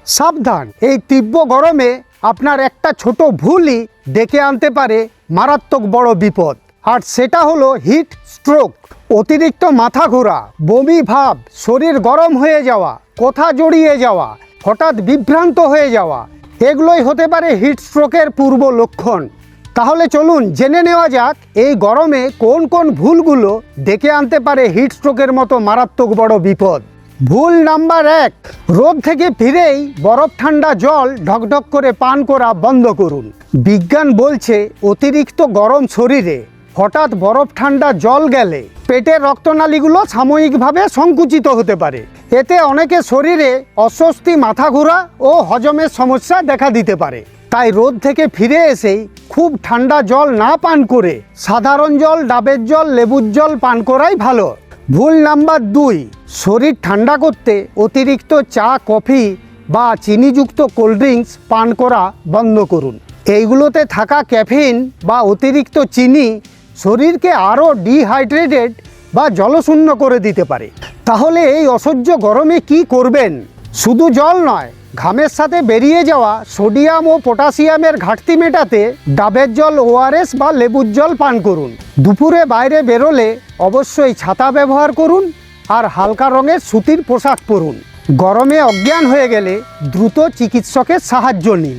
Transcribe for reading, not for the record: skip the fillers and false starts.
সাবধান, এই তীব্র গরমে আপনার একটা ছোট ভুলই ডেকে আনতে পারে মারাত্মক বড় বিপদ। আর সেটা হলো হিট স্ট্রোক। অতিরিক্ত মাথা ঘোরা, বমি ভাব, শরীর গরম হয়ে যাওয়া, কোথা জড়িয়ে যাওয়া, হঠাৎ বিভ্রান্ত হয়ে যাওয়া, এগুলোই হতে পারে হিট স্ট্রোকের পূর্ব লক্ষণ। তাহলে চলুন জেনে নেওয়া যাক এই গরমে কোন কোন ভুলগুলো ডেকে আনতে পারে হিট স্ট্রোকের মতো মারাত্মক বড় বিপদ। ভুল নাম্বার 1, রোদ থেকে ফিরেই বরফ ঠান্ডা জল ঢকঢক করে পান করা বন্ধ করুন। বিজ্ঞান বলছে অতিরিক্ত গরম শরীরে হঠাৎ বরফ ঠান্ডা জল গেলে পেটের রক্তনালীগুলো সাময়িকভাবে সংকুচিত হতে পারে। এতে অনেকে শরীরে অস্বস্তি, মাথা ঘোরা ও হজমের সমস্যা দেখা দিতে পারে। তাই রোদ থেকে ফিরে এসেই খুব ঠান্ডা জল না পান করে সাধারণ জল, ডাবের জল, লেবুর জল পান করাই ভালো। ভুল নাম্বার 2, শরীর ঠান্ডা করতে অতিরিক্ত চা, কফি বা চিনিযুক্ত কোল্ড ড্রিঙ্কস পান করা বন্ধ করুন। এইগুলোতে থাকা ক্যাফিন বা অতিরিক্ত চিনি শরীরকে আরও ডিহাইড্রেটেড বা জলশূন্য করে দিতে পারে। তাহলে এই অসহ্য গরমে কি করবেন? শুধু জল নয়, ঘামের সাথে বেরিয়ে যাওয়া সোডিয়াম ও পটাশিয়ামের ঘাটতি মেটাতে ডাবের জল, ওআরএস বা লেবুর জল পান করুন। দুপুরে বাইরে বেরোলে অবশ্যই ছাতা ব্যবহার করুন আর হালকা রঙের সুতির পোশাক পরুন। গরমে অজ্ঞান হয়ে গেলে দ্রুত চিকিৎসকের সাহায্য নিন।